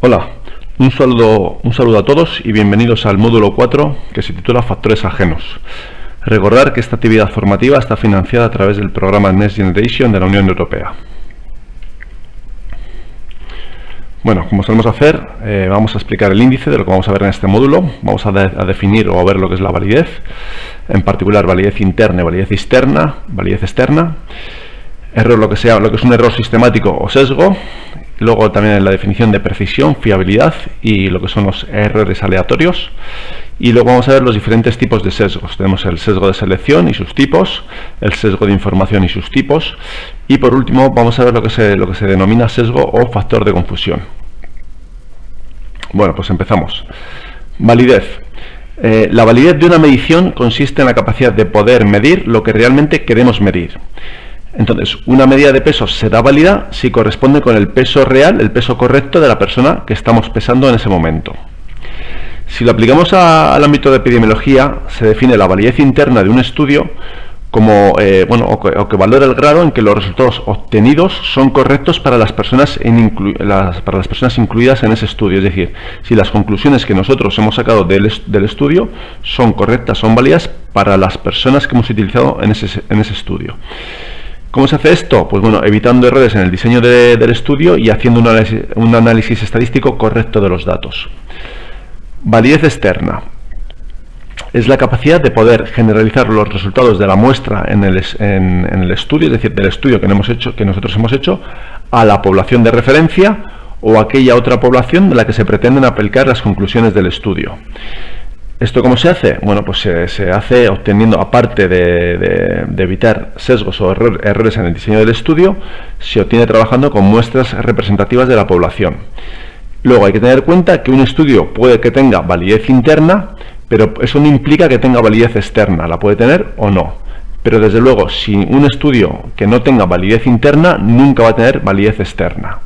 Hola, un saludo a todos y bienvenidos al módulo 4 que se titula Factores ajenos. Recordar que esta actividad formativa está financiada a través del programa Next Generation de la Unión Europea. Bueno, como solemos hacer, vamos a explicar el índice de lo que vamos a ver en este módulo. Vamos a definir o a ver lo que es la validez, en particular validez interna y validez externa. Error, lo que es un error sistemático o sesgo. Luego también la definición de precisión, fiabilidad y lo que son los errores aleatorios. Y luego vamos a ver los diferentes tipos de sesgos. Tenemos el sesgo de selección y sus tipos, el sesgo de información y sus tipos. Y por último vamos a ver lo que se denomina sesgo o factor de confusión. Bueno, pues empezamos. Validez. La validez de una medición consiste en la capacidad de poder medir lo que realmente queremos medir. Entonces, una medida de peso será válida si corresponde con el peso real, el peso correcto de la persona que estamos pesando en ese momento. Si lo aplicamos al ámbito de epidemiología, se define la validez interna de un estudio como, que valora el grado en que los resultados obtenidos son correctos para las personas incluidas en ese estudio. Es decir, si las conclusiones que nosotros hemos sacado del estudio son correctas, son válidas para las personas que hemos utilizado en ese estudio. ¿Cómo se hace esto? Pues bueno, evitando errores en el diseño del estudio y haciendo un análisis estadístico correcto de los datos. Validez externa. Es la capacidad de poder generalizar los resultados de la muestra en el estudio, es decir, del estudio que nosotros hemos hecho, a la población de referencia o a aquella otra población de la que se pretenden aplicar las conclusiones del estudio. ¿Esto cómo se hace? Bueno, pues se hace obteniendo, aparte de evitar sesgos o errores en el diseño del estudio, se obtiene trabajando con muestras representativas de la población. Luego hay que tener en cuenta que un estudio puede que tenga validez interna, pero eso no implica que tenga validez externa, la puede tener o no. Pero desde luego, si un estudio que no tenga validez interna, nunca va a tener validez externa.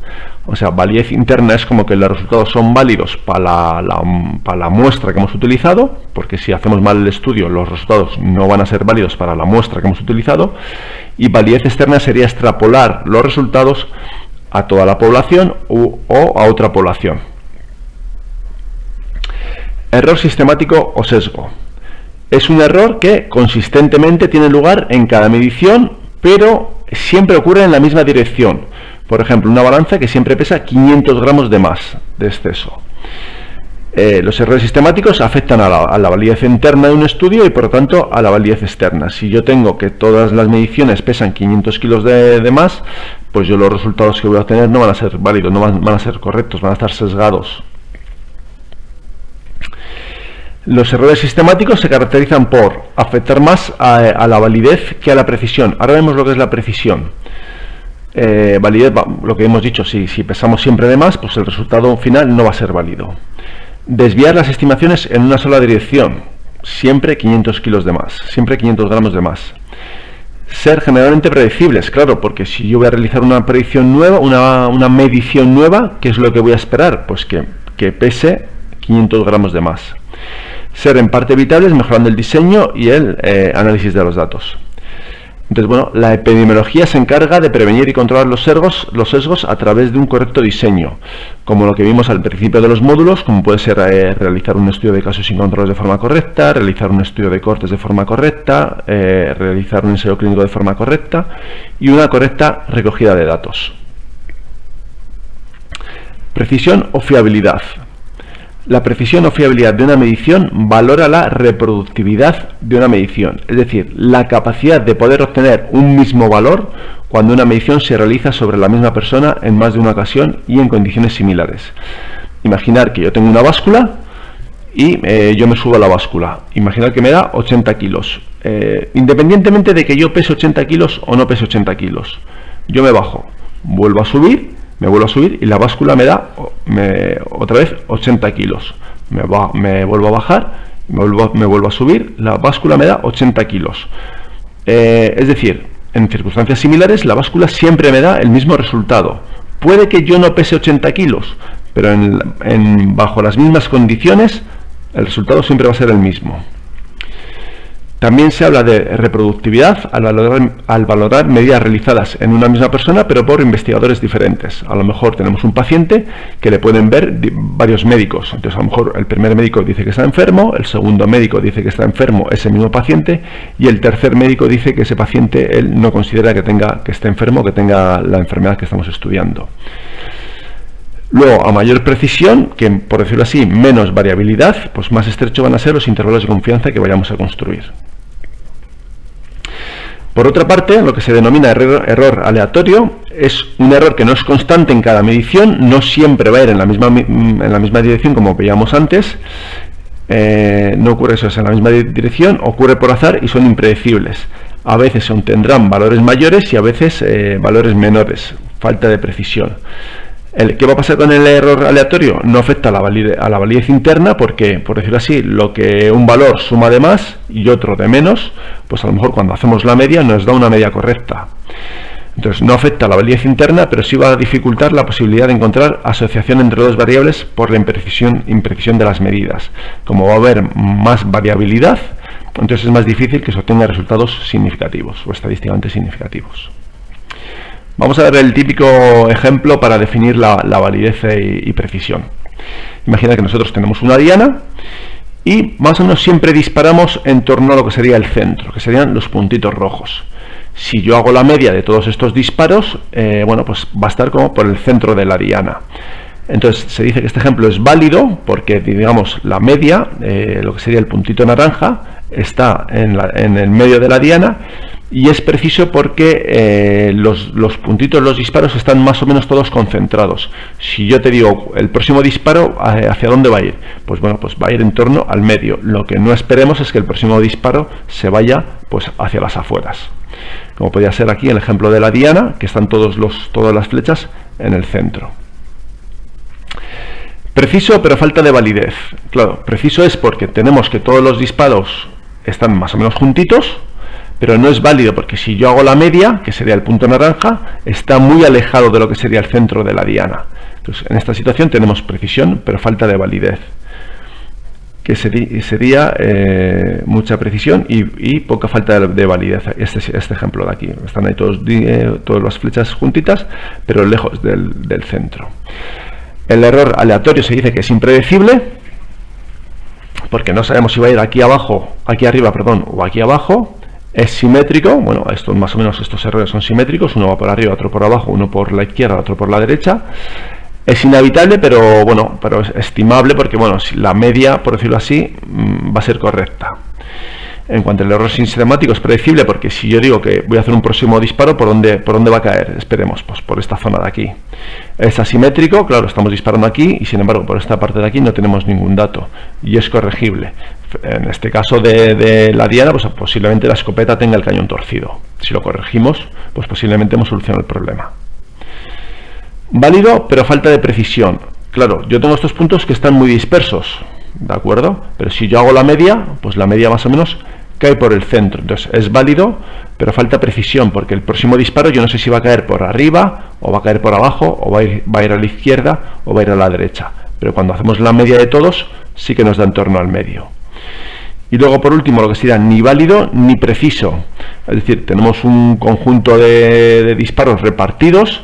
O sea, validez interna es como que los resultados son válidos para la muestra que hemos utilizado, porque si hacemos mal el estudio, los resultados no van a ser válidos para la muestra que hemos utilizado. Y validez externa sería extrapolar los resultados a toda la población o a otra población. Error sistemático o sesgo. Es un error que consistentemente tiene lugar en cada medición, pero siempre ocurre en la misma dirección. Por ejemplo, una balanza que siempre pesa 500 gramos de más de exceso. Los errores sistemáticos afectan a la validez interna de un estudio y por lo tanto a la validez externa. Si yo tengo que todas las mediciones pesan 500 kilos de más, pues yo los resultados que voy a obtener no van a ser válidos, no van a ser correctos, van a estar sesgados. Los errores sistemáticos se caracterizan por afectar más a la validez que a la precisión. Ahora vemos lo que es la precisión. Validez, lo que hemos dicho, si pesamos siempre de más, pues el resultado final no va a ser válido. Desviar las estimaciones en una sola dirección, siempre 500 kilos de más, siempre 500 gramos de más. Ser generalmente predecibles, claro, porque si yo voy a realizar una predicción nueva, una medición nueva, ¿qué es lo que voy a esperar? Pues que pese 500 gramos de más. Ser en parte evitables, mejorando el diseño y el análisis de los datos. Entonces, bueno, la epidemiología se encarga de prevenir y controlar los sesgos a través de un correcto diseño, como lo que vimos al principio de los módulos, como puede ser realizar un estudio de casos sin controles de forma correcta, realizar un estudio de cortes de forma correcta, realizar un ensayo clínico de forma correcta y una correcta recogida de datos. Precisión o fiabilidad. La precisión o fiabilidad de una medición valora la reproductividad de una medición, es decir, la capacidad de poder obtener un mismo valor cuando una medición se realiza sobre la misma persona en más de una ocasión y en condiciones similares. Imaginar que yo tengo una báscula y yo me subo a la báscula. Imaginar que me da 80 kilos. Independientemente de que yo pese 80 kilos o no pese 80 kilos, yo me bajo, vuelvo a subir, me vuelvo a subir y la báscula me da otra vez 80 kilos. Me vuelvo a bajar, me vuelvo a subir, la báscula me da 80 kilos. Es decir, en circunstancias similares la báscula siempre me da el mismo resultado. Puede que yo no pese 80 kilos, pero bajo las mismas condiciones el resultado siempre va a ser el mismo. También se habla de reproductividad al valorar medidas realizadas en una misma persona, pero por investigadores diferentes. A lo mejor tenemos un paciente que le pueden ver varios médicos. Entonces, a lo mejor el primer médico dice que está enfermo, el segundo médico dice que está enfermo ese mismo paciente, y el tercer médico dice que ese paciente él no considera que esté enfermo, que tenga la enfermedad que estamos estudiando. Luego, a mayor precisión, que por decirlo así, menos variabilidad, pues más estrechos van a ser los intervalos de confianza que vayamos a construir. Por otra parte, lo que se denomina error aleatorio es un error que no es constante en cada medición, no siempre va a ir en la misma dirección como veíamos antes, no ocurre eso, es en la misma dirección, ocurre por azar y son impredecibles. A veces se obtendrán valores mayores y a veces valores menores, falta de precisión. ¿Qué va a pasar con el error aleatorio? No afecta a la validez interna porque, por decirlo así, lo que un valor suma de más y otro de menos, pues a lo mejor cuando hacemos la media nos da una media correcta. Entonces no afecta a la validez interna, pero sí va a dificultar la posibilidad de encontrar asociación entre dos variables por la imprecisión de las medidas. Como va a haber más variabilidad, entonces es más difícil que se obtengan resultados significativos o estadísticamente significativos. Vamos a ver el típico ejemplo para definir la validez y precisión. Imagina que nosotros tenemos una diana y más o menos siempre disparamos en torno a lo que sería el centro, que serían los puntitos rojos. Si yo hago la media de todos estos disparos, bueno, pues va a estar como por el centro de la diana. Entonces se dice que este ejemplo es válido porque, digamos, la media, lo que sería el puntito naranja, está en el medio de la diana, y es preciso porque los puntitos, los disparos están más o menos todos concentrados. Si yo te digo el próximo disparo, ¿hacia dónde va a ir? Pues bueno, pues va a ir en torno al medio. Lo que no esperemos es que el próximo disparo se vaya pues hacia las afueras. Como podría ser aquí el ejemplo de la diana, que están todas las flechas en el centro. Preciso pero falta de validez. Claro, preciso es porque tenemos que todos los disparos están más o menos juntitos, pero no es válido porque si yo hago la media, que sería el punto naranja, está muy alejado de lo que sería el centro de la diana. Entonces, en esta situación tenemos precisión, pero falta de validez, que sería mucha precisión y poca falta de validez. Este ejemplo de aquí, están ahí todas las flechas juntitas, pero lejos del centro. El error aleatorio se dice que es impredecible, porque no sabemos si va a ir aquí arriba, o aquí abajo. Es simétrico, bueno, más o menos estos errores son simétricos, uno va por arriba, otro por abajo, uno por la izquierda, otro por la derecha. Es inevitable, pero bueno, es estimable porque, bueno, si la media, por decirlo así, va a ser correcta. En cuanto al error sistemático, es predecible porque si yo digo que voy a hacer un próximo disparo, ¿por dónde va a caer? Esperemos, pues por esta zona de aquí. Es asimétrico, claro, estamos disparando aquí y sin embargo por esta parte de aquí no tenemos ningún dato y es corregible. En este caso de la diana, pues posiblemente la escopeta tenga el cañón torcido. Si lo corregimos, pues posiblemente hemos solucionado el problema. Válido, pero falta de precisión. Claro, yo tengo estos puntos que están muy dispersos, ¿de acuerdo? Pero si yo hago la media, pues la media más o menos cae por el centro. Entonces es válido, pero falta precisión, porque el próximo disparo yo no sé si va a caer por arriba, o va a caer por abajo, o va a ir a la izquierda, o va a ir a la derecha. Pero cuando hacemos la media de todos, sí que nos da en torno al medio. Y luego, por último, lo que sería ni válido ni preciso. Es decir, tenemos un conjunto de disparos repartidos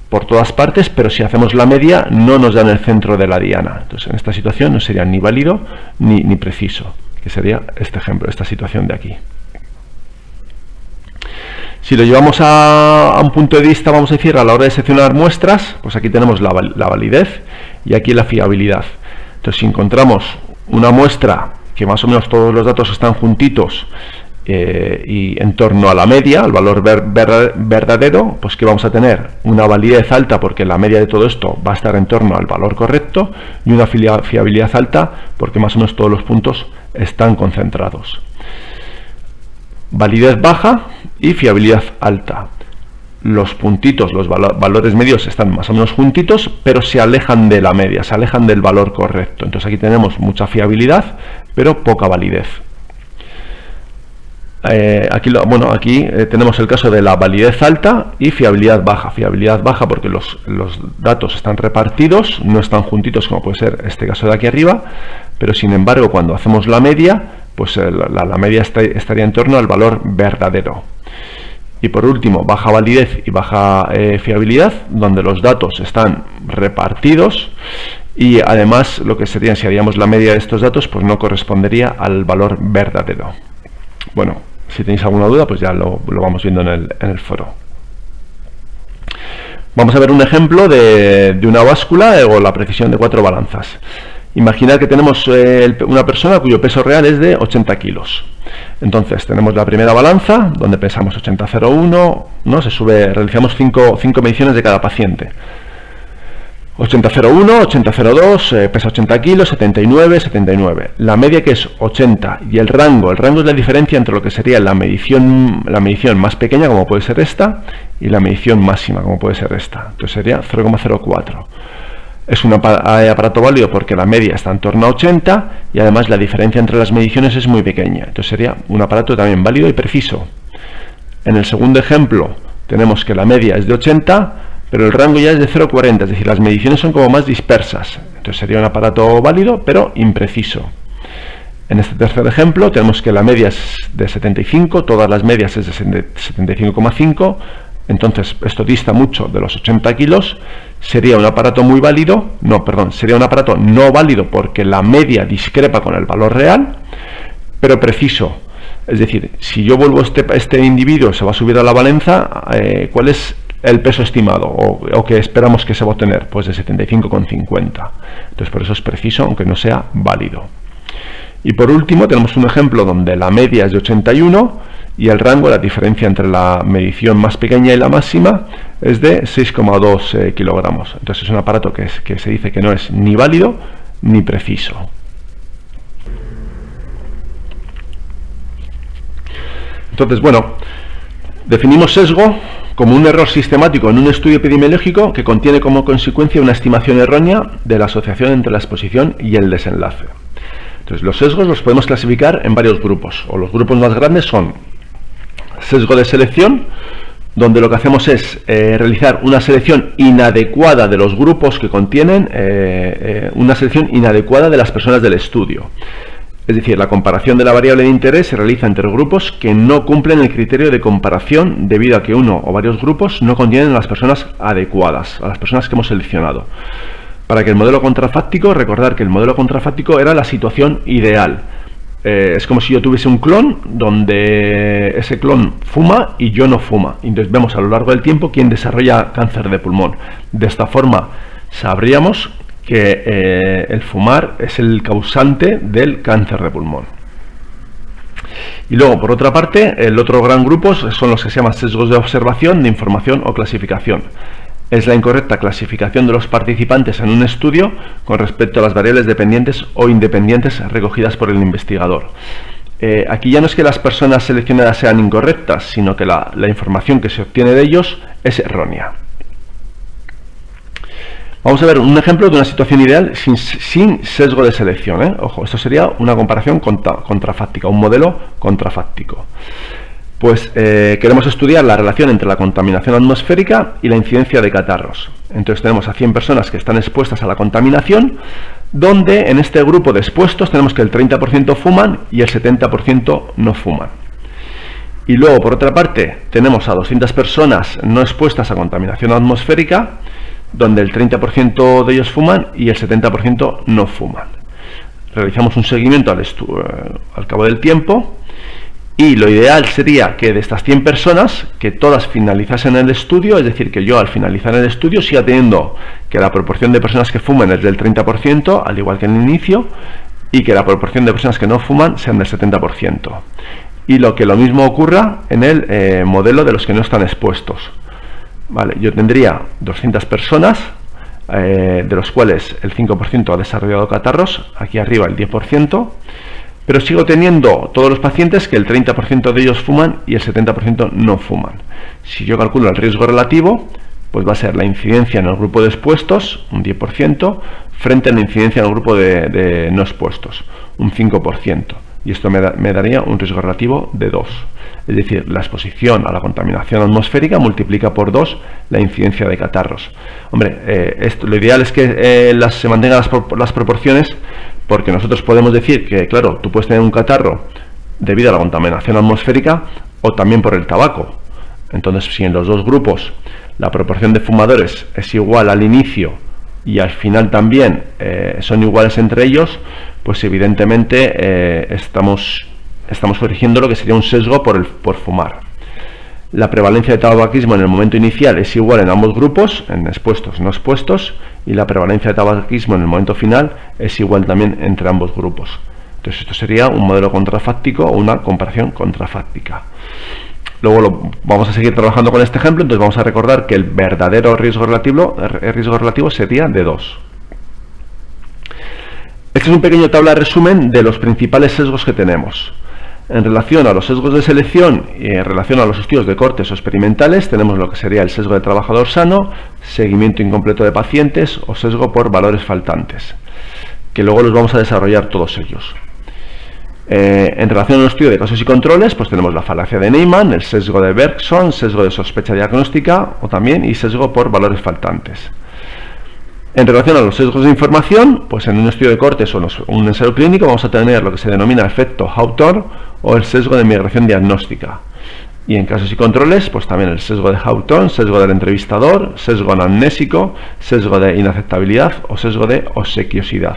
por todas partes, pero si hacemos la media no nos da en el centro de la diana. Entonces en esta situación no sería ni válido ni preciso, que sería este ejemplo, esta situación de aquí. Si lo llevamos a un punto de vista, vamos a decir, a la hora de seleccionar muestras, pues aquí tenemos la validez y aquí la fiabilidad. Entonces si encontramos una muestra que más o menos todos los datos están juntitos y en torno a la media, al valor verdadero, pues que vamos a tener una validez alta porque la media de todo esto va a estar en torno al valor correcto, y una fiabilidad alta porque más o menos todos los puntos están concentrados. Validez baja y fiabilidad alta. Los puntitos, los valores medios están más o menos juntitos, pero se alejan de la media, se alejan del valor correcto. Entonces aquí tenemos mucha fiabilidad, pero poca validez. Aquí tenemos el caso de la validez alta y fiabilidad baja. Fiabilidad baja porque los datos están repartidos, no están juntitos como puede ser este caso de aquí arriba, pero sin embargo cuando hacemos la media, pues la media estaría en torno al valor verdadero. Y por último, baja validez y baja fiabilidad, donde los datos están repartidos y además lo que sería, si haríamos la media de estos datos, pues no correspondería al valor verdadero. Bueno, si tenéis alguna duda, pues ya lo vamos viendo en el foro. Vamos a ver un ejemplo de una báscula o la precisión de 4 balanzas. Imaginad que tenemos una persona cuyo peso real es de 80 kilos. Entonces tenemos la primera balanza donde pesamos 80,01, ¿no? Realizamos 5 mediciones de cada paciente. 80,01, 80,02, pesa 80 kilos, 79, 79. La media, que es 80, y el rango es la diferencia entre lo que sería la medición más pequeña, como puede ser esta, y la medición máxima, como puede ser esta. Entonces sería 0,04. Es un aparato válido porque la media está en torno a 80 y además la diferencia entre las mediciones es muy pequeña. Entonces sería un aparato también válido y preciso. En el segundo ejemplo tenemos que la media es de 80, pero el rango ya es de 0,40, es decir, las mediciones son como más dispersas. Entonces sería un aparato válido pero impreciso. En este tercer ejemplo tenemos que la media es de 75, todas las medias es de 75,5. Entonces esto dista mucho de los 80 kilos, sería un aparato muy válido, sería un aparato no válido porque la media discrepa con el valor real, pero preciso. Es decir, si yo vuelvo este individuo, se va a subir a la balanza, ¿cuál es el peso estimado o que esperamos que se va a obtener? Pues de 75,50. Entonces por eso es preciso, aunque no sea válido. Y por último tenemos un ejemplo donde la media es de 81 y el rango, la diferencia entre la medición más pequeña y la máxima, es de 6,2 kilogramos. Entonces es un aparato que se dice que no es ni válido ni preciso. Entonces, bueno, definimos sesgo como un error sistemático en un estudio epidemiológico que contiene como consecuencia una estimación errónea de la asociación entre la exposición y el desenlace. Entonces, los sesgos los podemos clasificar en varios grupos, o los grupos más grandes son sesgo de selección, donde lo que hacemos es realizar una selección inadecuada de los grupos que contienen una selección inadecuada de las personas del estudio. Es decir, la comparación de la variable de interés se realiza entre grupos que no cumplen el criterio de comparación debido a que uno o varios grupos no contienen a las personas adecuadas, a las personas que hemos seleccionado. Para que el modelo contrafáctico, recordar que el modelo contrafáctico era la situación ideal. Es como si yo tuviese un clon donde ese clon fuma y yo no fuma. Entonces vemos a lo largo del tiempo quién desarrolla cáncer de pulmón. De esta forma sabríamos que el fumar es el causante del cáncer de pulmón. Y luego, por otra parte, el otro gran grupo son los que se llaman sesgos de observación, de información o clasificación. Es la incorrecta clasificación de los participantes en un estudio con respecto a las variables dependientes o independientes recogidas por el investigador. Aquí ya no es que las personas seleccionadas sean incorrectas, sino que la información que se obtiene de ellos es errónea. Vamos a ver un ejemplo de una situación ideal sin sesgo de selección. Ojo, esto sería una comparación contrafáctica, un modelo contrafáctico. Pues queremos estudiar la relación entre la contaminación atmosférica y la incidencia de catarros. Entonces tenemos a 100 personas que están expuestas a la contaminación, donde en este grupo de expuestos tenemos que el 30% fuman y el 70% no fuman. Y luego, por otra parte, tenemos a 200 personas no expuestas a contaminación atmosférica, donde el 30% de ellos fuman y el 70% no fuman. Realizamos un seguimiento al cabo del tiempo. Y lo ideal sería que de estas 100 personas, que todas finalizasen el estudio, es decir, que yo al finalizar el estudio siga teniendo que la proporción de personas que fumen es del 30%, al igual que en el inicio, y que la proporción de personas que no fuman sean del 70%. Y lo mismo ocurra en el modelo de los que no están expuestos. Vale, yo tendría 200 personas, de los cuales el 5% ha desarrollado catarros, aquí arriba el 10%, pero sigo teniendo todos los pacientes que el 30% de ellos fuman y el 70% no fuman. Si yo calculo el riesgo relativo, pues va a ser la incidencia en el grupo de expuestos, un 10%, frente a la incidencia en el grupo de no expuestos, un 5%. y esto me daría un riesgo relativo de 2. Es decir, la exposición a la contaminación atmosférica multiplica por 2 la incidencia de catarros. Hombre, lo ideal es que se mantengan las proporciones, porque nosotros podemos decir que, claro, tú puedes tener un catarro debido a la contaminación atmosférica o también por el tabaco. Entonces, si en los dos grupos la proporción de fumadores es igual al inicio y al final también son iguales entre ellos, pues evidentemente estamos corrigiendo lo que sería un sesgo por fumar. La prevalencia de tabaquismo en el momento inicial es igual en ambos grupos, en expuestos y no expuestos, y la prevalencia de tabaquismo en el momento final es igual también entre ambos grupos. Entonces esto sería un modelo contrafáctico o una comparación contrafáctica. Luego vamos a seguir trabajando con este ejemplo, entonces vamos a recordar que el verdadero riesgo relativo sería de 2. Este es un pequeño tabla de resumen de los principales sesgos que tenemos. En relación a los sesgos de selección y en relación a los estudios de cortes o experimentales, tenemos lo que sería el sesgo de trabajador sano, seguimiento incompleto de pacientes o sesgo por valores faltantes, que luego los vamos a desarrollar todos ellos. En relación al estudio de casos y controles, pues tenemos la falacia de Neyman, el sesgo de Bergson, sesgo de sospecha diagnóstica o también y sesgo por valores faltantes. En relación a los sesgos de información, pues en un estudio de cortes o un ensayo clínico vamos a tener lo que se denomina efecto Hawthorne o el sesgo de migración diagnóstica. Y en casos y controles, pues también el sesgo de Hawthorne, sesgo del entrevistador, sesgo anamnésico, sesgo de inaceptabilidad o sesgo de obsequiosidad.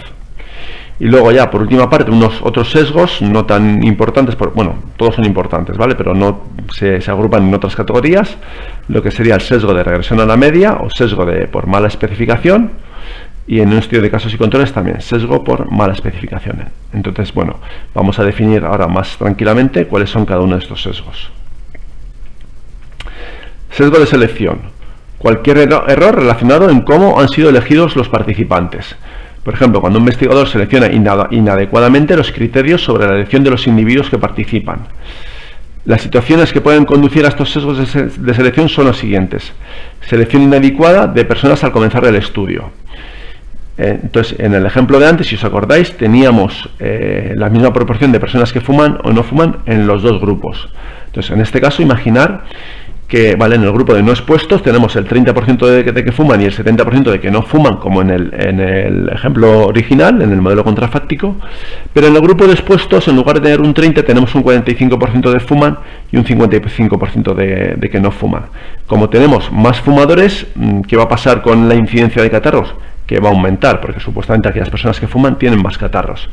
Y luego ya, por última parte, unos otros sesgos no tan importantes, bueno, todos son importantes, ¿vale? Pero no se agrupan en otras categorías, lo que sería el sesgo de regresión a la media o sesgo por mala especificación, y en un estudio de casos y controles también, sesgo por mala especificación. Entonces, bueno, vamos a definir ahora más tranquilamente cuáles son cada uno de estos sesgos. Sesgo de selección. Cualquier error relacionado en cómo han sido elegidos los participantes. Por ejemplo, cuando un investigador selecciona inadecuadamente los criterios sobre la elección de los individuos que participan. Las situaciones que pueden conducir a estos sesgos de selección son las siguientes. Selección inadecuada de personas al comenzar el estudio. Entonces, en el ejemplo de antes, si os acordáis, teníamos la misma proporción de personas que fuman o no fuman en los dos grupos. Entonces, en este caso, imaginar que, vale, en el grupo de no expuestos tenemos el 30% de que fuman y el 70% de que no fuman, como en el ejemplo original, en el modelo contrafáctico, pero en el grupo de expuestos, en lugar de tener un 30%, tenemos un 45% de fuman y un 55% de que no fuman. Como tenemos más fumadores, ¿qué va a pasar con la incidencia de catarros? Que va a aumentar, porque supuestamente aquellas personas que fuman tienen más catarros.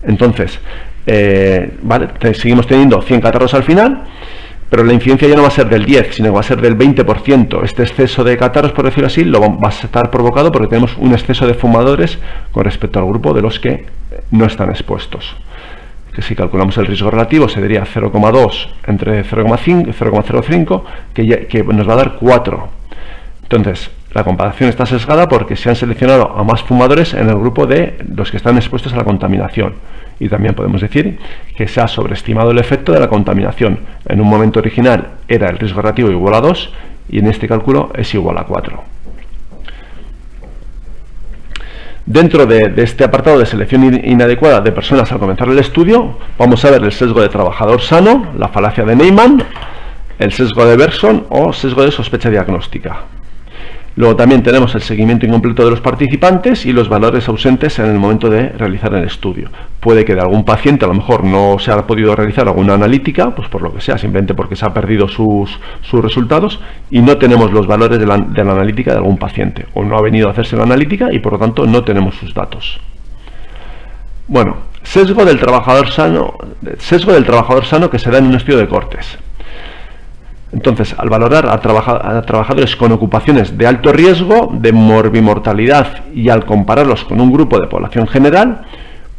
Entonces, vale, seguimos teniendo 100 catarros al final, pero la incidencia ya no va a ser del 10, sino que va a ser del 20%. Este exceso de catarros, por decirlo así, va a estar provocado porque tenemos un exceso de fumadores con respecto al grupo de los que no están expuestos. Que si calculamos el riesgo relativo sería 0,2 entre 0,5 y 0,05, que nos va a dar 4. Entonces, la comparación está sesgada porque se han seleccionado a más fumadores en el grupo de los que están expuestos a la contaminación. Y también podemos decir que se ha sobreestimado el efecto de la contaminación. En un momento original era el riesgo relativo igual a 2 y en este cálculo es igual a 4. Dentro de este apartado de selección inadecuada de personas al comenzar el estudio, vamos a ver el sesgo de trabajador sano, la falacia de Neyman, el sesgo de Bergson o sesgo de sospecha diagnóstica. Luego también tenemos el seguimiento incompleto de los participantes y los valores ausentes en el momento de realizar el estudio. Puede que de algún paciente a lo mejor no se haya podido realizar alguna analítica, pues por lo que sea, simplemente porque se ha perdido sus resultados y no tenemos los valores de la analítica de algún paciente, o no ha venido a hacerse la analítica y por lo tanto no tenemos sus datos. Bueno, sesgo del trabajador sano que se da en un estudio de cortes. Entonces, al valorar a trabajadores con ocupaciones de alto riesgo, de morbimortalidad y al compararlos con un grupo de población general,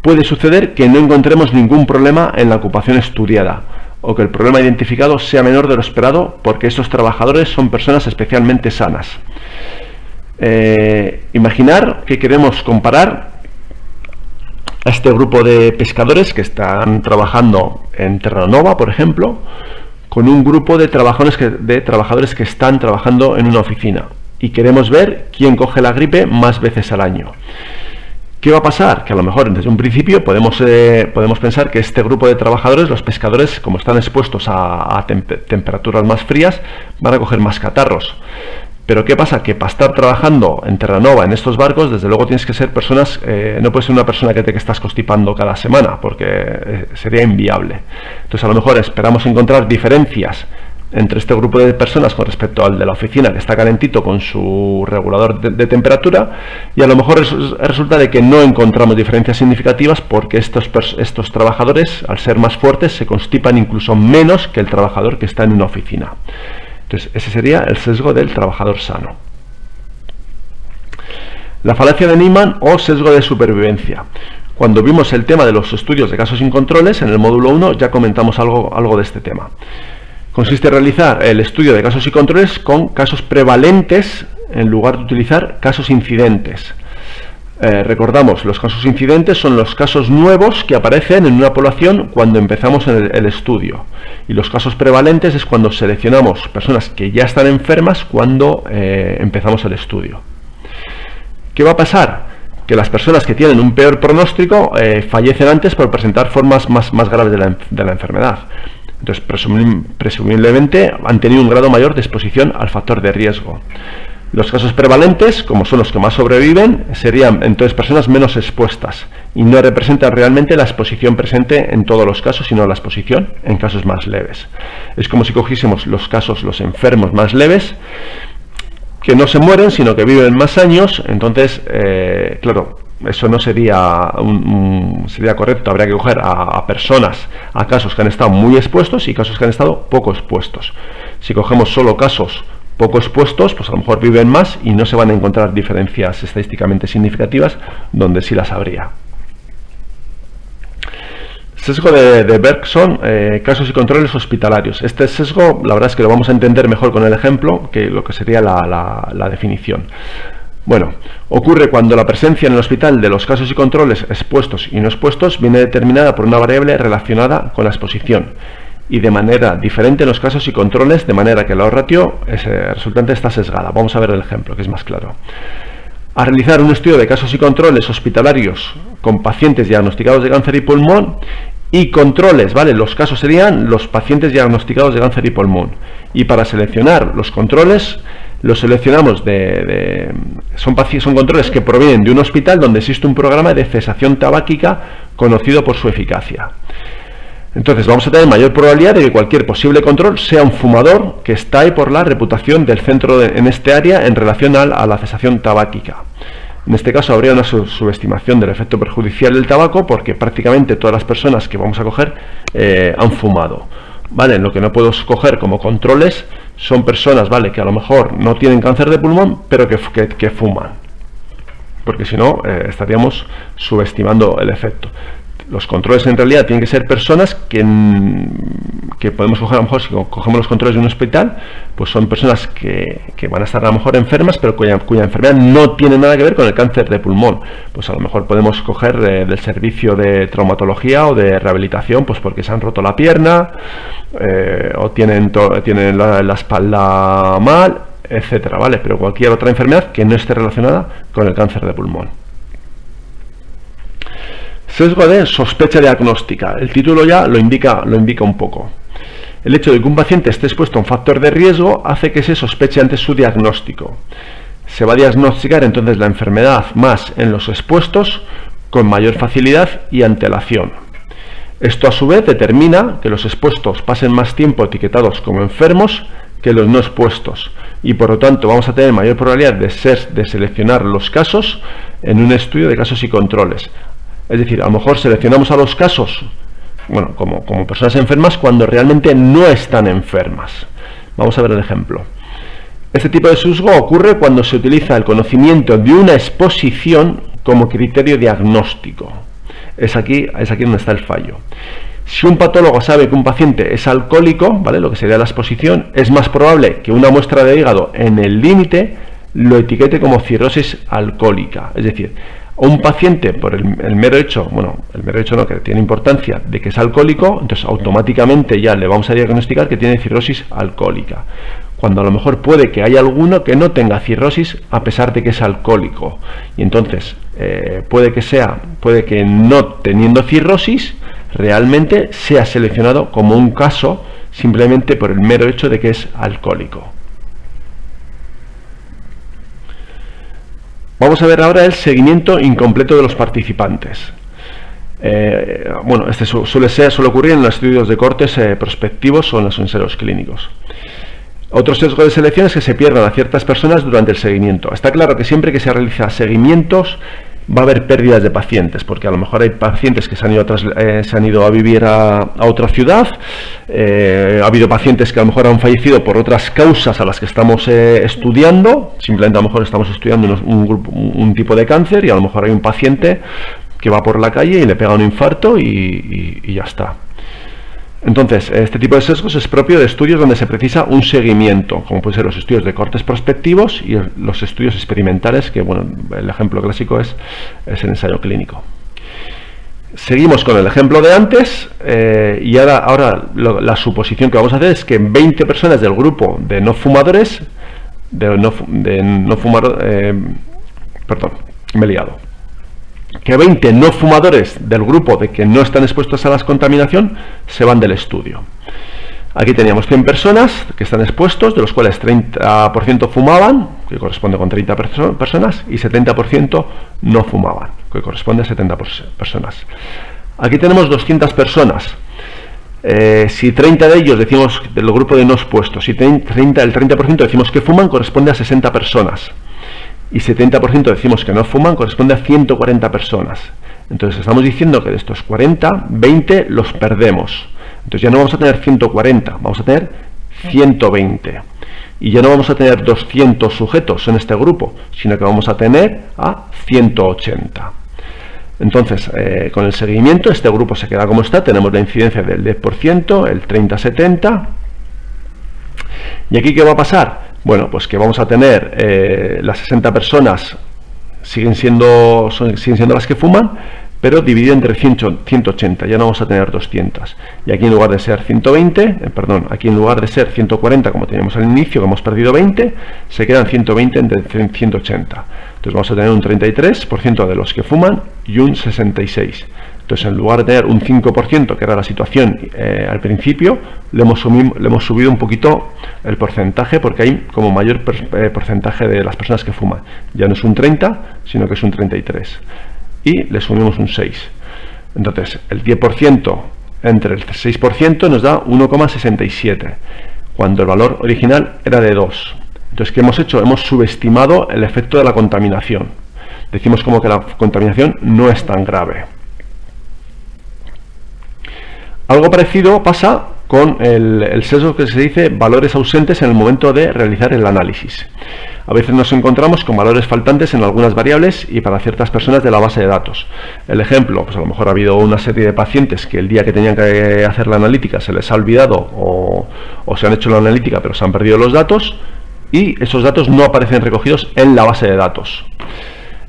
puede suceder que no encontremos ningún problema en la ocupación estudiada o que el problema identificado sea menor de lo esperado porque estos trabajadores son personas especialmente sanas. Imaginar que queremos comparar a este grupo de pescadores que están trabajando en Terranova, por ejemplo, con un grupo de trabajadores que están trabajando en una oficina y queremos ver quién coge la gripe más veces al año. ¿Qué va a pasar? Que a lo mejor desde un principio podemos pensar que este grupo de trabajadores, los pescadores, como están expuestos a temperaturas más frías, van a coger más catarros. Pero ¿qué pasa? Que para estar trabajando en Terranova, en estos barcos, desde luego tienes que ser personas, no puedes ser una persona que estás constipando cada semana, porque sería inviable. Entonces a lo mejor esperamos encontrar diferencias entre este grupo de personas con respecto al de la oficina, que está calentito con su regulador de temperatura, y a lo mejor resulta de que no encontramos diferencias significativas porque estos trabajadores, al ser más fuertes, se constipan incluso menos que el trabajador que está en una oficina. Entonces, ese sería el sesgo del trabajador sano. La falacia de Niemann o sesgo de supervivencia. Cuando vimos el tema de los estudios de casos sin controles, en el módulo 1 ya comentamos algo de este tema. Consiste en realizar el estudio de casos y controles con casos prevalentes en lugar de utilizar casos incidentes. Recordamos, los casos incidentes son los casos nuevos que aparecen en una población cuando empezamos el estudio. Y los casos prevalentes es cuando seleccionamos personas que ya están enfermas cuando empezamos el estudio. ¿Qué va a pasar? Que las personas que tienen un peor pronóstico fallecen antes por presentar formas más graves de la enfermedad. Entonces, presumiblemente han tenido un grado mayor de exposición al factor de riesgo. Los casos prevalentes, como son los que más sobreviven, serían entonces personas menos expuestas y no representan realmente la exposición presente en todos los casos, sino la exposición en casos más leves. Es como si cogiésemos los enfermos más leves, que no se mueren, sino que viven más años. Entonces, claro, eso no sería sería correcto. Habría que coger a personas, a casos que han estado muy expuestos y casos que han estado poco expuestos. Si cogemos solo casos poco expuestos, pues a lo mejor viven más y no se van a encontrar diferencias estadísticamente significativas donde sí las habría. Sesgo de Bergson, casos y controles hospitalarios. Este sesgo, la verdad es que lo vamos a entender mejor con el ejemplo que lo que sería la definición. Bueno, ocurre cuando la presencia en el hospital de los casos y controles expuestos y no expuestos viene determinada por una variable relacionada con la exposición y de manera diferente en los casos y controles, de manera que la ratio resultante está sesgada. Vamos a ver el ejemplo, que es más claro. A realizar un estudio de casos y controles hospitalarios con pacientes diagnosticados de cáncer y pulmón y controles, ¿vale? Los casos serían los pacientes diagnosticados de cáncer y pulmón. Y para seleccionar los controles, los seleccionamos son controles que provienen de un hospital donde existe un programa de cesación tabáquica conocido por su eficacia. Entonces vamos a tener mayor probabilidad de que cualquier posible control sea un fumador que está ahí por la reputación del centro en este área en relación a la cesación tabáquica. En este caso habría una subestimación del efecto perjudicial del tabaco porque prácticamente todas las personas que vamos a coger han fumado. ¿Vale? Lo que no puedo escoger como controles son personas, ¿vale?, que a lo mejor no tienen cáncer de pulmón pero que fuman, porque si no estaríamos subestimando el efecto. Los controles en realidad tienen que ser personas que podemos coger, a lo mejor si cogemos los controles de un hospital, pues son personas que van a estar a lo mejor enfermas, pero cuya enfermedad no tiene nada que ver con el cáncer de pulmón. Pues a lo mejor podemos coger del servicio de traumatología o de rehabilitación, pues porque se han roto la pierna, o tienen la espalda mal, etcétera, ¿vale? Pero cualquier otra enfermedad que no esté relacionada con el cáncer de pulmón. Sesgo de sospecha diagnóstica. El título ya lo indica un poco. El hecho de que un paciente esté expuesto a un factor de riesgo hace que se sospeche antes su diagnóstico. Se va a diagnosticar entonces la enfermedad más en los expuestos con mayor facilidad y antelación. Esto a su vez determina que los expuestos pasen más tiempo etiquetados como enfermos que los no expuestos y por lo tanto vamos a tener mayor probabilidad de seleccionar los casos en un estudio de casos y controles. Es decir, a lo mejor seleccionamos a los casos, bueno, como personas enfermas cuando realmente no están enfermas. Vamos a ver el ejemplo. Este tipo de sesgo ocurre cuando se utiliza el conocimiento de una exposición como criterio diagnóstico. Es aquí donde está el fallo. Si un patólogo sabe que un paciente es alcohólico, ¿vale?, lo que sería la exposición, es más probable que una muestra de hígado en el límite lo etiquete como cirrosis alcohólica. Es decir, un paciente por el mero hecho, que tiene importancia de que es alcohólico, entonces automáticamente ya le vamos a diagnosticar que tiene cirrosis alcohólica. cuando a lo mejor puede que haya alguno que no tenga cirrosis a pesar de que es alcohólico. Y entonces puede que no teniendo cirrosis realmente sea seleccionado como un caso simplemente por el mero hecho de que es alcohólico. Vamos a ver ahora el seguimiento incompleto de los participantes. Bueno, este suele ocurrir en los estudios de cortes prospectivos o en los ensayos clínicos. Otro sesgo de selección es que se pierdan a ciertas personas durante el seguimiento. Está claro que siempre que se realiza seguimientos va a haber pérdidas de pacientes, porque a lo mejor hay pacientes que se han ido a vivir a otra ciudad, ha habido pacientes que a lo mejor han fallecido por otras causas a las que estamos estudiando, simplemente a lo mejor estamos estudiando un tipo de cáncer y a lo mejor hay un paciente que va por la calle y le pega un infarto y ya está. Entonces, este tipo de sesgos es propio de estudios donde se precisa un seguimiento, como pueden ser los estudios de cortes prospectivos y los estudios experimentales, que bueno, el ejemplo clásico es el ensayo clínico. Seguimos con el ejemplo de antes, y ahora la suposición que vamos a hacer es que 20 personas del grupo de no fumadores, perdón, me he liado. Que 20 no fumadores del grupo de que no están expuestos a la contaminación se van del estudio. Aquí teníamos 100 personas que están expuestos, de los cuales 30% fumaban, que corresponde con 30 personas, y 70% no fumaban, que corresponde a 70 personas. Aquí tenemos 200 personas. Si 30 de ellos decimos del grupo de no expuestos, si el 30% decimos que fuman, corresponde a 60 personas. Y 70% decimos que no fuman, corresponde a 140 personas. Entonces estamos diciendo que de estos 40, 20 los perdemos. Entonces ya no vamos a tener 140, vamos a tener 120. Y ya no vamos a tener 200 sujetos en este grupo, sino que vamos a tener a 180. Entonces, con el seguimiento, este grupo se queda como está, tenemos la incidencia del 10%, el 30-70. ¿Y aquí qué va a pasar? Bueno, pues que vamos a tener las 60 personas siguen siendo las que fuman, pero dividido entre 180, ya no vamos a tener 200. Y aquí en lugar de ser aquí en lugar de ser 140 como teníamos al inicio, que hemos perdido 20, se quedan 120 entre 180. Entonces vamos a tener un 33% de los que fuman y un 66%. Entonces, en lugar de tener un 5%, que era la situación al principio, le hemos subido un poquito el porcentaje, porque hay como mayor porcentaje de las personas que fuman. Ya no es un 30, sino que es un 33. Y le subimos un 6. Entonces, el 10% entre el 6% nos da 1,67, cuando el valor original era de 2. Entonces, ¿qué hemos hecho? Hemos subestimado el efecto de la contaminación. Decimos como que la contaminación no es tan grave. Algo parecido pasa con el sesgo que se dice valores ausentes en el momento de realizar el análisis. A veces nos encontramos con valores faltantes en algunas variables y para ciertas personas de la base de datos. El ejemplo, pues a lo mejor ha habido una serie de pacientes que el día que tenían que hacer la analítica se les ha olvidado o se han hecho la analítica pero se han perdido los datos y esos datos no aparecen recogidos en la base de datos.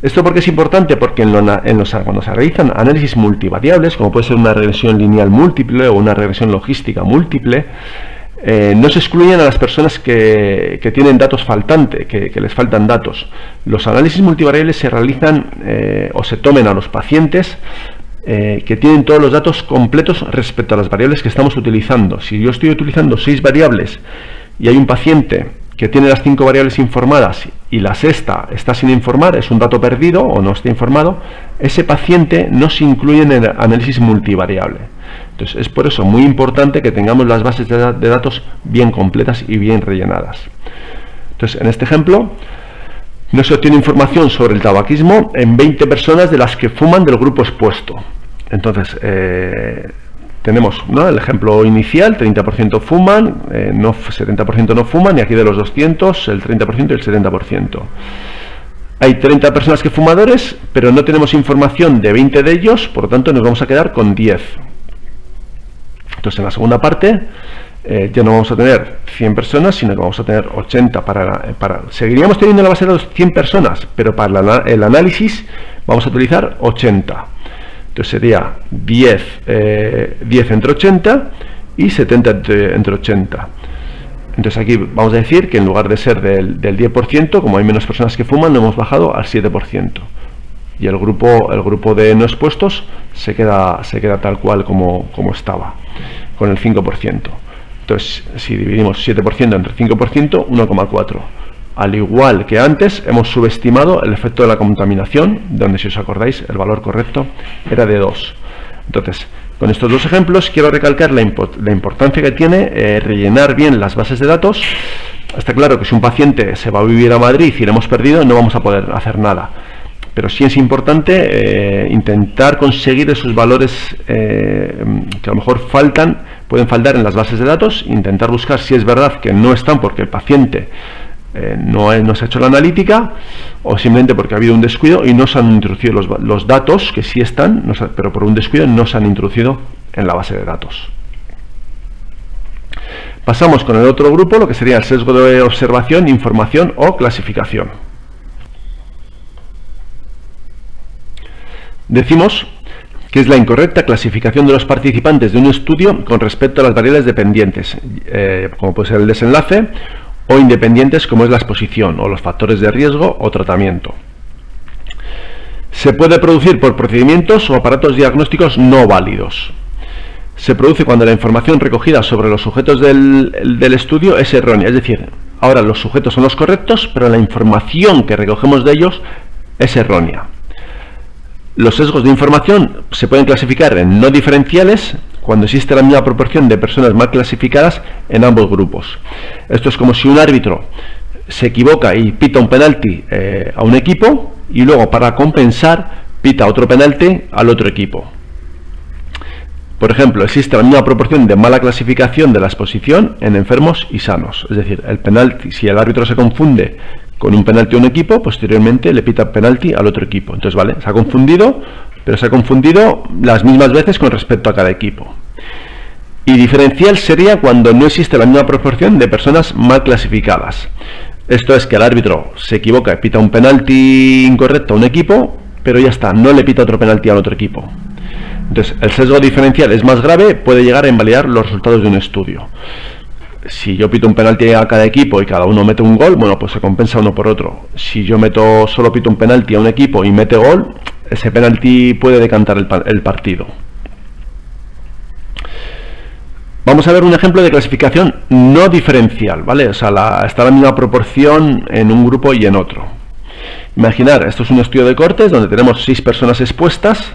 ¿Esto por qué es importante? Porque cuando se realizan análisis multivariables, como puede ser una regresión lineal múltiple o una regresión logística múltiple, no se excluyen a las personas que tienen datos faltantes, que les faltan datos. Los análisis multivariables se realizan o se tomen a los pacientes que tienen todos los datos completos respecto a las variables que estamos utilizando. Si yo estoy utilizando 6 variables y hay un paciente que tiene las 5 variables informadas y la sexta está sin informar, es un dato perdido o no está informado, ese paciente no se incluye en el análisis multivariable. Entonces es por eso muy importante que tengamos las bases de datos bien completas y bien rellenadas. Entonces en este ejemplo no se obtiene información sobre el tabaquismo en 20 personas de las que fuman del grupo expuesto. Entonces tenemos, ¿no?, el ejemplo inicial, 30% fuman, 70% no fuman, y aquí de los 200, el 30% y el 70%. Hay 30 personas que fumadores, pero no tenemos información de 20 de ellos, por lo tanto nos vamos a quedar con 10. Entonces en la segunda parte ya no vamos a tener 100 personas, sino que vamos a tener 80 seguiríamos teniendo en la base de datos 100 personas, pero para el análisis vamos a utilizar 80. Entonces sería 10 entre 80 y 70 entre 80. Entonces aquí vamos a decir que en lugar de ser del 10%, como hay menos personas que fuman, lo hemos bajado al 7%. Y el grupo de no expuestos se queda tal cual como estaba, con el 5%. Entonces, si dividimos 7% entre 5%, 1,4. Al igual que antes, hemos subestimado el efecto de la contaminación, donde, si os acordáis, el valor correcto era de 2. Entonces, con estos dos ejemplos quiero recalcar la importancia que tiene rellenar bien las bases de datos. Está claro que si un paciente se va a vivir a Madrid y lo hemos perdido, no vamos a poder hacer nada. Pero sí es importante intentar conseguir esos valores que a lo mejor pueden faltar en las bases de datos, intentar buscar si es verdad que no están porque el paciente no se ha hecho la analítica, o simplemente porque ha habido un descuido y no se han introducido los datos que sí están, pero por un descuido no se han introducido en la base de datos. Pasamos con el otro grupo, lo que sería el sesgo de observación, información o clasificación. Decimos que es la incorrecta clasificación de los participantes de un estudio con respecto a las variables dependientes, como puede ser el desenlace, o independientes, como es la exposición, o los factores de riesgo o tratamiento. Se puede producir por procedimientos o aparatos diagnósticos no válidos. Se produce cuando la información recogida sobre los sujetos del estudio es errónea, es decir, ahora los sujetos son los correctos, pero la información que recogemos de ellos es errónea. Los sesgos de información se pueden clasificar en no diferenciales cuando existe la misma proporción de personas mal clasificadas en ambos grupos. Esto es como si un árbitro se equivoca y pita un penalti a un equipo y luego, para compensar, pita otro penalti al otro equipo. Por ejemplo, existe la misma proporción de mala clasificación de la exposición en enfermos y sanos. Es decir, el penalti, si el árbitro se confunde con un penalti a un equipo, posteriormente le pita penalti al otro equipo. Entonces, vale, se ha confundido, pero se ha confundido las mismas veces con respecto a cada equipo. Y diferencial sería cuando no existe la misma proporción de personas mal clasificadas. Esto es que el árbitro se equivoca y pita un penalti incorrecto a un equipo, pero ya está, no le pita otro penalti al otro equipo. Entonces, el sesgo diferencial es más grave, puede llegar a invalidar los resultados de un estudio. Si yo pito un penalti a cada equipo y cada uno mete un gol, bueno, pues se compensa uno por otro. Si yo solo pito un penalti a un equipo y mete gol, ese penalti puede decantar el partido. Vamos a ver un ejemplo de clasificación no diferencial, ¿vale? O sea, está la misma proporción en un grupo y en otro. Imaginar, esto es un estudio de cortes donde tenemos 6 personas expuestas,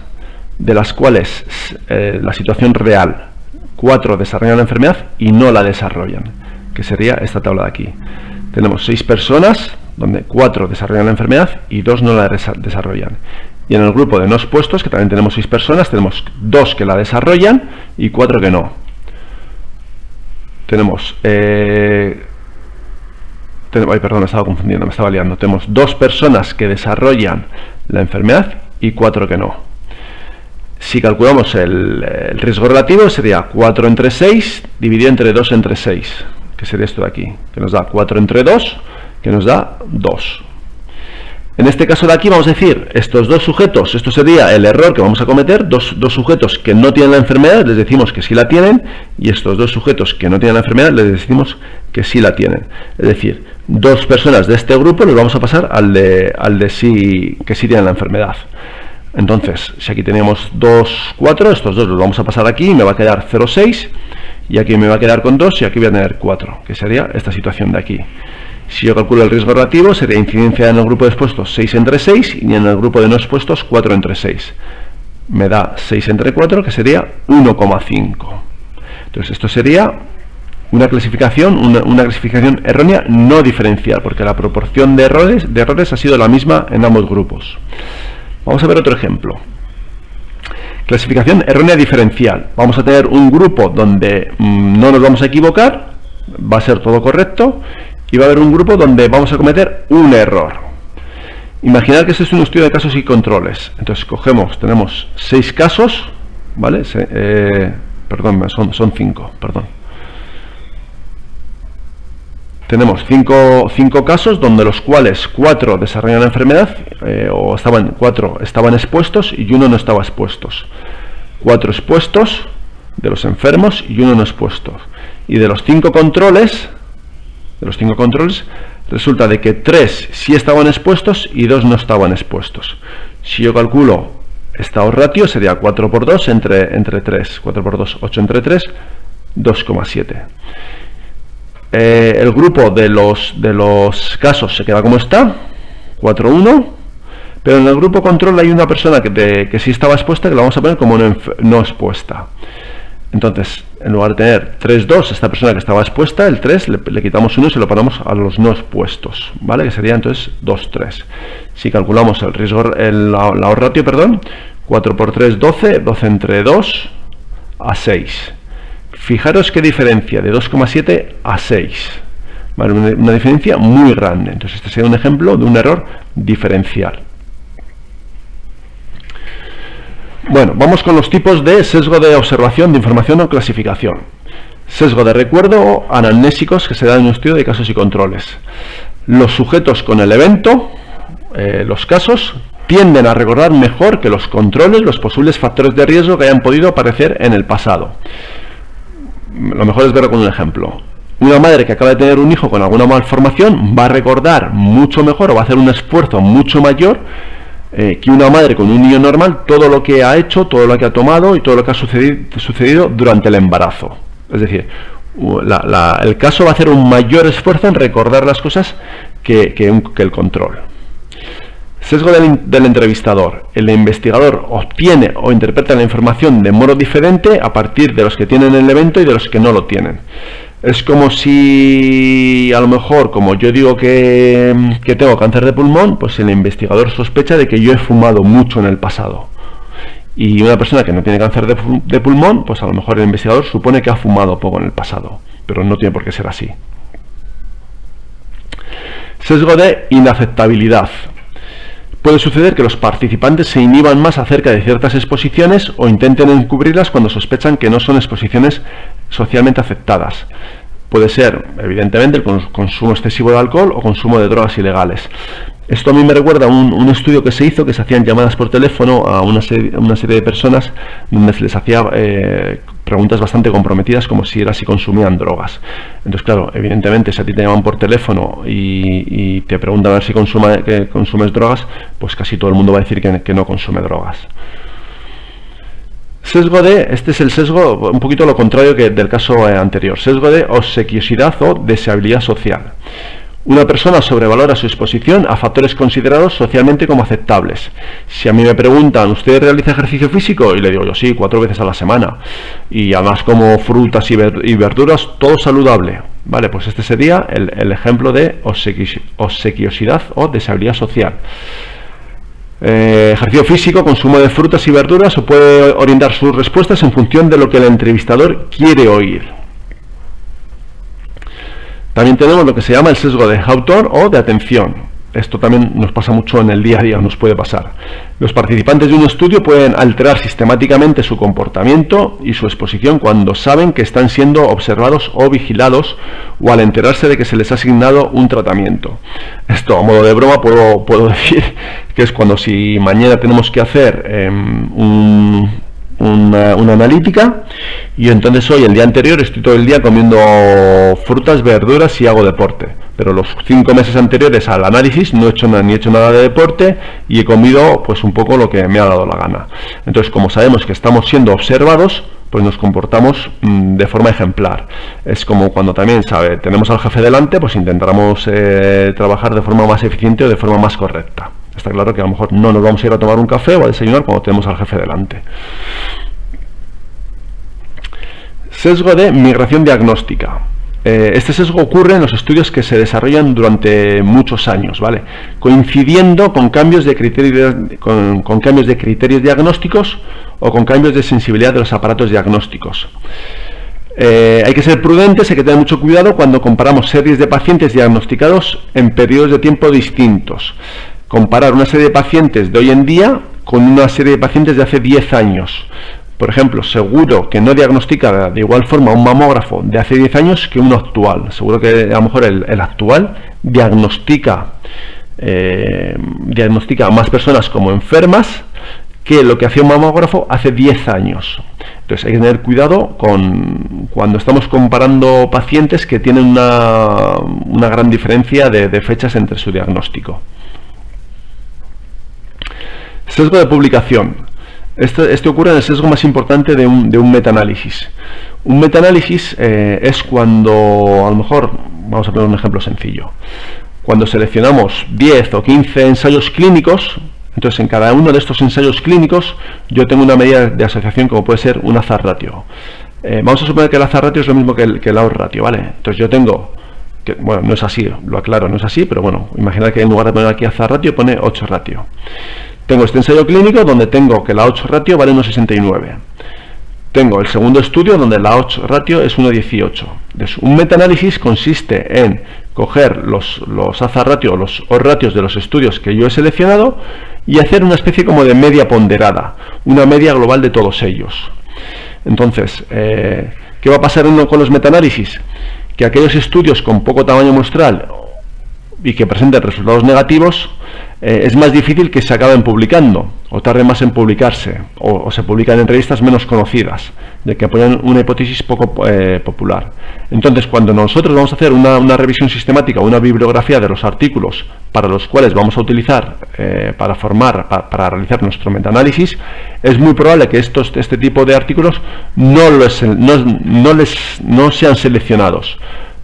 de las cuales la situación real, 4 desarrollan la enfermedad y no la desarrollan, que sería esta tabla de aquí. Tenemos 6 personas, donde 4 desarrollan la enfermedad y 2 no la desarrollan. Y en el grupo de no expuestos, que también tenemos 6 personas, tenemos 2 que la desarrollan y 4 que no. Tenemos... ay, perdón, me estaba confundiendo, me estaba liando. Tenemos 2 personas que desarrollan la enfermedad y 4 que no. Si calculamos el riesgo relativo, sería 4 entre 6 dividido entre 2 entre 6, que sería esto de aquí, que nos da 4 entre 2, que nos da 2. En este caso de aquí vamos a decir, estos dos sujetos, esto sería el error que vamos a cometer, dos sujetos que no tienen la enfermedad, les decimos que sí la tienen, y estos 2 sujetos que no tienen la enfermedad, les decimos que sí la tienen. Es decir, 2 personas de este grupo los vamos a pasar al de sí, que sí tienen la enfermedad. Entonces, si aquí teníamos 2, 4, estos 2 los vamos a pasar aquí, y me va a quedar 0, 6, y aquí me va a quedar con 2, y aquí voy a tener 4, que sería esta situación de aquí. Si yo calculo el riesgo relativo, sería incidencia en el grupo de expuestos 6 entre 6, y en el grupo de no expuestos 4 entre 6. Me da 6 entre 4, que sería 1,5. Entonces, esto sería una clasificación errónea no diferencial, porque la proporción de errores ha sido la misma en ambos grupos. Vamos a ver otro ejemplo. Clasificación errónea diferencial. Vamos a tener un grupo donde no nos vamos a equivocar, va a ser todo correcto, y va a haber un grupo donde vamos a cometer un error. Imaginad que este es un estudio de casos y controles. Entonces tenemos 6 casos, ¿vale? Perdón, son 5, perdón. Tenemos 5 casos, donde los cuales 4 desarrollan la enfermedad, 4 estaban expuestos y 1 no estaba expuestos. 4 expuestos de los enfermos y 1 no expuestos. Y de los 5 controles, de los 5 controles, resulta de que 3 sí estaban expuestos y 2 no estaban expuestos. Si yo calculo estado ratio, sería 4 por 2 entre 3, 4 por 2, 8 entre 3, 2,7. El grupo de los casos se queda como está, 4,1, pero en el grupo control hay una persona que sí estaba expuesta, que la vamos a poner como no expuesta. Entonces, en lugar de tener 3,2, esta persona que estaba expuesta, el 3 le quitamos 1 y se lo ponemos a los no expuestos, ¿vale? Que sería entonces 2,3. Si calculamos el riesgo, la ratio, perdón, 4 por 3, 12, 12 entre 2, a 6. Fijaros qué diferencia, de 2,7 a 6. ¿Vale? Una diferencia muy grande. Entonces, este sería un ejemplo de un error diferencial. Bueno, vamos con los tipos de sesgo de observación de información o clasificación. Sesgo de recuerdo o anamnésicos, que se da en un estudio de casos y controles. Los sujetos con el evento, los casos, tienden a recordar mejor que los controles los posibles factores de riesgo que hayan podido aparecer en el pasado. Lo mejor es verlo con un ejemplo. Una madre que acaba de tener un hijo con alguna malformación va a recordar mucho mejor o va a hacer un esfuerzo mucho mayor que una madre con un niño normal todo lo que ha hecho, todo lo que ha tomado y todo lo que ha sucedido durante el embarazo. Es decir, el caso va a hacer un mayor esfuerzo en recordar las cosas que el control. Sesgo del entrevistador. El investigador obtiene o interpreta la información de modo diferente a partir de los que tienen el evento y de los que no lo tienen. Es como si, a lo mejor, como yo digo que tengo cáncer de pulmón, pues el investigador sospecha de que yo he fumado mucho en el pasado. Y una persona que no tiene cáncer de pulmón, pues a lo mejor el investigador supone que ha fumado poco en el pasado, pero no tiene por qué ser así. Sesgo de inaceptabilidad. Puede suceder que los participantes se inhiban más acerca de ciertas exposiciones o intenten encubrirlas cuando sospechan que no son exposiciones socialmente aceptadas. Puede ser, evidentemente, el consumo excesivo de alcohol o consumo de drogas ilegales. Esto a mí me recuerda a un estudio que se hizo, que se hacían llamadas por teléfono a una serie de personas donde se les hacía preguntas bastante comprometidas, como si consumían drogas. Entonces, claro, evidentemente, si a ti te llaman por teléfono y te preguntan a ver si consumes drogas, pues casi todo el mundo va a decir que no consume drogas. Este es el sesgo, un poquito lo contrario que del caso anterior, sesgo de obsequiosidad o deseabilidad social. Una persona sobrevalora su exposición a factores considerados socialmente como aceptables. Si a mí me preguntan, ¿usted realiza ejercicio físico? Y le digo yo, sí, 4 veces a la semana. Y además como frutas y verduras, todo saludable. Vale, pues este sería el ejemplo de obsequiosidad o deseabilidad social. Ejercicio físico, consumo de frutas y verduras, o puede orientar sus respuestas en función de lo que el entrevistador quiere oír. También tenemos lo que se llama el sesgo de autor o de atención. Esto también nos pasa mucho en el día a día, nos puede pasar. Los participantes de un estudio pueden alterar sistemáticamente su comportamiento y su exposición cuando saben que están siendo observados o vigilados, o al enterarse de que se les ha asignado un tratamiento. Esto, a modo de broma, puedo decir que es cuando si mañana tenemos que hacer una analítica, y entonces hoy, el día anterior, estoy todo el día comiendo frutas, verduras y hago deporte, pero los 5 meses anteriores al análisis no he hecho nada de deporte y he comido pues un poco lo que me ha dado la gana. Entonces, como sabemos que estamos siendo observados, pues nos comportamos de forma ejemplar. Es como cuando también tenemos al jefe delante, pues intentaremos trabajar de forma más eficiente o de forma más correcta. Está claro que a lo mejor no nos vamos a ir a tomar un café o a desayunar cuando tenemos al jefe delante. Sesgo de migración diagnóstica. Este sesgo ocurre en los estudios que se desarrollan durante muchos años, ¿vale? Coincidiendo con cambios de criterios, con cambios de criterios diagnósticos o con cambios de sensibilidad de los aparatos diagnósticos. Hay que ser prudentes, hay que tener mucho cuidado cuando comparamos series de pacientes diagnosticados en periodos de tiempo distintos. Comparar una serie de pacientes de hoy en día con una serie de pacientes de hace 10 años. Por ejemplo, seguro que no diagnostica de igual forma un mamógrafo de hace 10 años que uno actual. Seguro que a lo mejor el actual diagnostica a más personas como enfermas que lo que hacía un mamógrafo hace 10 años. Entonces hay que tener cuidado cuando estamos comparando pacientes que tienen una gran diferencia de fechas entre su diagnóstico. Sesgo de publicación. Este ocurre en el sesgo más importante de un metaanálisis. Un metaanálisis es cuando, a lo mejor, vamos a poner un ejemplo sencillo, cuando seleccionamos 10 o 15 ensayos clínicos. Entonces, en cada uno de estos ensayos clínicos yo tengo una medida de asociación como puede ser un hazard ratio. Vamos a suponer que el hazard ratio es lo mismo que el odds ratio, ¿vale? Entonces yo tengo, bueno, no es así, lo aclaro, no es así, pero bueno, imaginad que en lugar de poner aquí hazard ratio pone odds ratio. Tengo este ensayo clínico donde tengo que la odds ratio vale 1,69. Tengo el segundo estudio donde la odds ratio es 1,18. Entonces, un metaanálisis consiste en coger los hazard ratio o los odds ratios de los estudios que yo he seleccionado y hacer una especie como de media ponderada, una media global de todos ellos. Entonces, ¿qué va a pasar con los metaanálisis? Que aquellos estudios con poco tamaño muestral y que presenten resultados negativos, es más difícil que se acaben publicando, o tarde más en publicarse, o se publican en revistas menos conocidas, de que apoyan una hipótesis poco popular. Entonces, cuando nosotros vamos a hacer una revisión sistemática, una bibliografía de los artículos para los cuales vamos a utilizar para realizar nuestro metaanálisis, es muy probable que este tipo de artículos no sean seleccionados.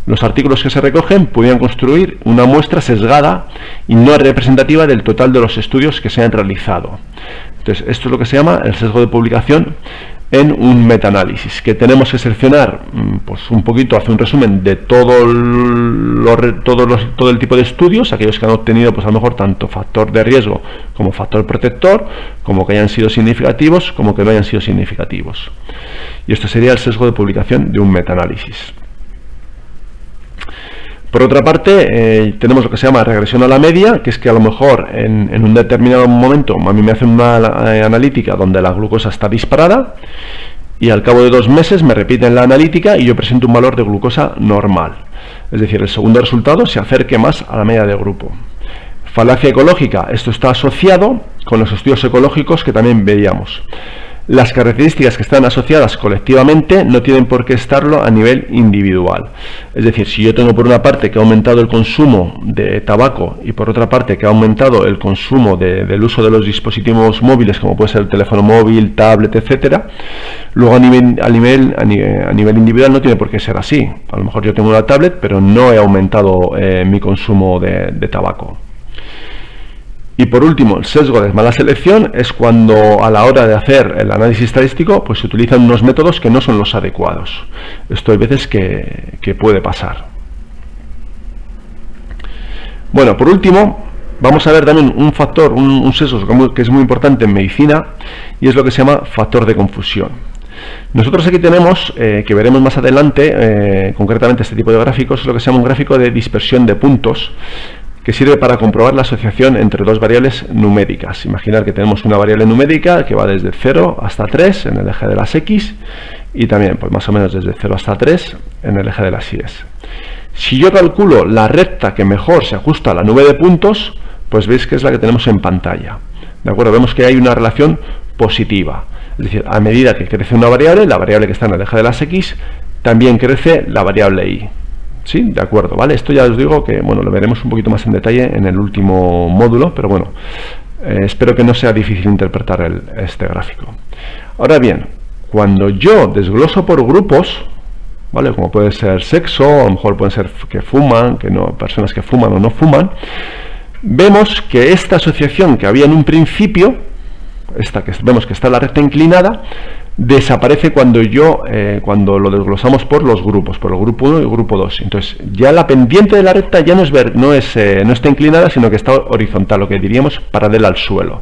Los artículos que se recogen podrían construir una muestra sesgada y no representativa del total de los estudios que se han realizado. Entonces, esto es lo que se llama el sesgo de publicación en un metaanálisis, que tenemos que seleccionar, pues un poquito, hace un resumen de todo el tipo de estudios, aquellos que han obtenido, pues a lo mejor tanto factor de riesgo como factor protector, como que hayan sido significativos, como que no hayan sido significativos. Y esto sería el sesgo de publicación de un metaanálisis. Por otra parte, tenemos lo que se llama regresión a la media, que es que a lo mejor en un determinado momento a mí me hacen una analítica donde la glucosa está disparada y al cabo de 2 meses me repiten la analítica y yo presento un valor de glucosa normal. Es decir, el segundo resultado se acerque más a la media de grupo. Falacia ecológica. Esto está asociado con los estudios ecológicos que también veíamos. Las características que están asociadas colectivamente no tienen por qué estarlo a nivel individual. Es decir, si yo tengo por una parte que ha aumentado el consumo de tabaco y por otra parte que ha aumentado el consumo del uso de los dispositivos móviles, como puede ser el teléfono móvil, tablet, etcétera, luego a nivel individual no tiene por qué ser así. A lo mejor yo tengo una tablet, pero no he aumentado mi consumo de tabaco. Y por último, el sesgo de mala selección es cuando a la hora de hacer el análisis estadístico pues se utilizan unos métodos que no son los adecuados. Esto hay veces que puede pasar. Bueno, por último, vamos a ver también un factor, un sesgo que es muy importante en medicina y es lo que se llama factor de confusión. Nosotros aquí tenemos, que veremos más adelante, concretamente este tipo de gráficos, es lo que se llama un gráfico de dispersión de puntos, que sirve para comprobar la asociación entre dos variables numéricas. Imaginar que tenemos una variable numérica que va desde 0 hasta 3 en el eje de las X y también pues más o menos desde 0 hasta 3 en el eje de las Y. Si yo calculo la recta que mejor se ajusta a la nube de puntos, pues veis que es la que tenemos en pantalla. ¿De acuerdo? Vemos que hay una relación positiva. Es decir, a medida que crece una variable, la variable que está en el eje de las X, también crece la variable Y. Sí, de acuerdo, ¿vale? Esto ya os digo que, bueno, lo veremos un poquito más en detalle en el último módulo, pero bueno, espero que no sea difícil interpretar este gráfico. Ahora bien, cuando yo desgloso por grupos, ¿vale? Como puede ser sexo, a lo mejor pueden ser que fuman, que no, personas que fuman o no fuman, vemos que esta asociación que había en un principio, esta que vemos que está la recta inclinada, desaparece cuando lo desglosamos por los grupos, por el grupo 1 y el grupo 2. Entonces ya la pendiente de la recta ya no está inclinada, sino que está horizontal, lo que diríamos paralela al suelo.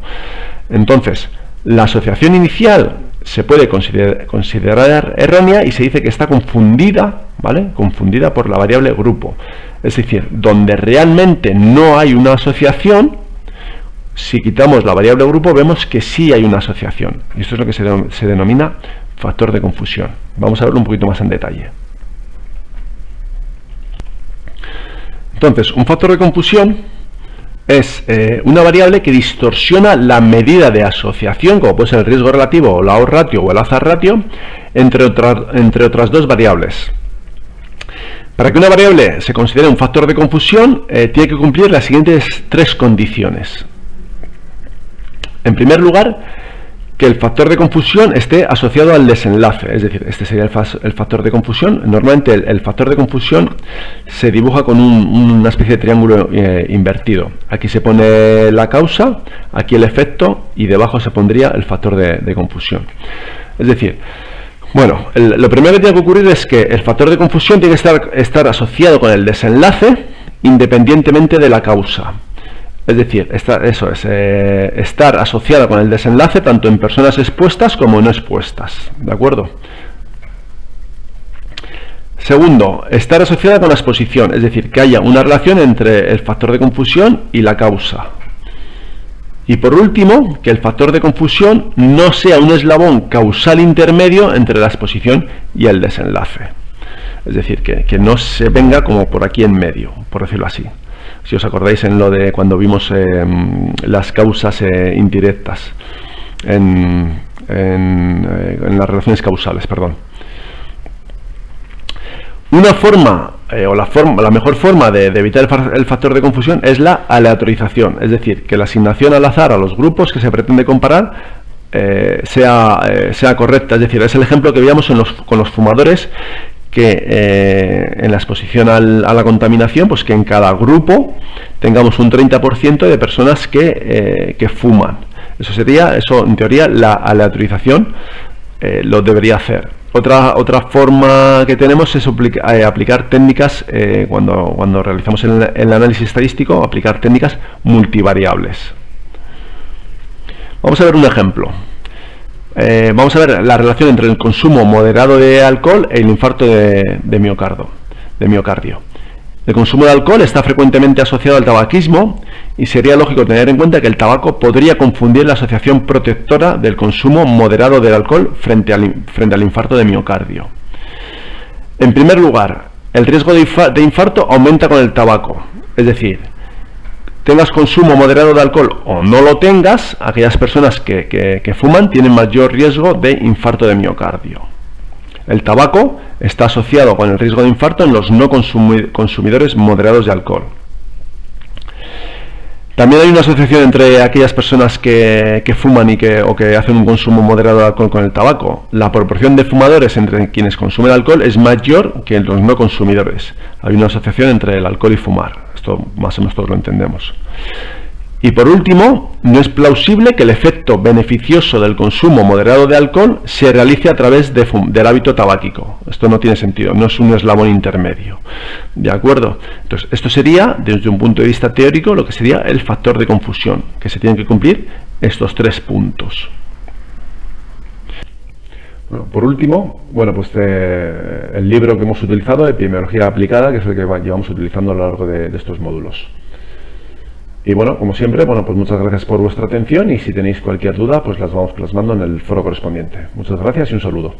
Entonces la asociación inicial se puede considerar errónea y se dice que está confundida, ¿vale? Confundida por la variable grupo. Es decir, donde realmente no hay una asociación, si quitamos la variable grupo vemos que sí hay una asociación. Y esto es lo que se denomina factor de confusión. Vamos a verlo un poquito más en detalle. Entonces, un factor de confusión es una variable que distorsiona la medida de asociación, como puede ser el riesgo relativo, o la odds ratio o el hazard ratio, entre otras dos variables. Para que una variable se considere un factor de confusión, tiene que cumplir las siguientes tres condiciones. En primer lugar, que el factor de confusión esté asociado al desenlace, es decir, este sería el factor de confusión. Normalmente el factor de confusión se dibuja con una especie de triángulo invertido. Aquí se pone la causa, aquí el efecto y debajo se pondría el factor de confusión. Es decir, bueno, lo primero que tiene que ocurrir es que el factor de confusión tiene que estar asociado con el desenlace independientemente de la causa. Es decir, estar asociada con el desenlace tanto en personas expuestas como no expuestas, ¿de acuerdo? Segundo, estar asociada con la exposición, es decir, que haya una relación entre el factor de confusión y la causa. Y por último, que el factor de confusión no sea un eslabón causal intermedio entre la exposición y el desenlace. Es decir, que no se venga como por aquí en medio, por decirlo así. Si os acordáis en lo de cuando vimos las causas indirectas en las relaciones causales, perdón. Una forma la mejor forma de evitar el factor de confusión es la aleatorización, es decir, que la asignación al azar a los grupos que se pretende comparar sea correcta. Es decir, es el ejemplo que veíamos con los fumadores, que en la exposición a la contaminación, pues que en cada grupo tengamos un 30% de personas que fuman. Eso en teoría la aleatorización lo debería hacer. Otra forma que tenemos es aplicar técnicas, cuando realizamos el análisis estadístico, aplicar técnicas multivariables. Vamos a ver un ejemplo. Vamos a ver la relación entre el consumo moderado de alcohol y el infarto de miocardio. El consumo de alcohol está frecuentemente asociado al tabaquismo y sería lógico tener en cuenta que el tabaco podría confundir la asociación protectora del consumo moderado del alcohol frente al infarto de miocardio. En primer lugar, el riesgo de infarto aumenta con el tabaco, es decir, tengas consumo moderado de alcohol o no lo tengas, aquellas personas que fuman tienen mayor riesgo de infarto de miocardio. El tabaco está asociado con el riesgo de infarto en los no consumidores moderados de alcohol. También hay una asociación entre aquellas personas que fuman o que hacen un consumo moderado de alcohol con el tabaco. La proporción de fumadores entre quienes consumen alcohol es mayor que en los no consumidores. Hay una asociación entre el alcohol y fumar. Esto más o menos todos lo entendemos. Y por último, no es plausible que el efecto beneficioso del consumo moderado de alcohol se realice a través del hábito tabáquico. Esto no tiene sentido, no es un eslabón intermedio. ¿De acuerdo? Entonces, esto sería, desde un punto de vista teórico, lo que sería el factor de confusión, que se tienen que cumplir estos 3 puntos. Bueno, por último, el libro que hemos utilizado, Epidemiología aplicada, que es el que llevamos utilizando a lo largo de estos módulos. Y bueno, como siempre, pues muchas gracias por vuestra atención y si tenéis cualquier duda, pues las vamos plasmando en el foro correspondiente. Muchas gracias y un saludo.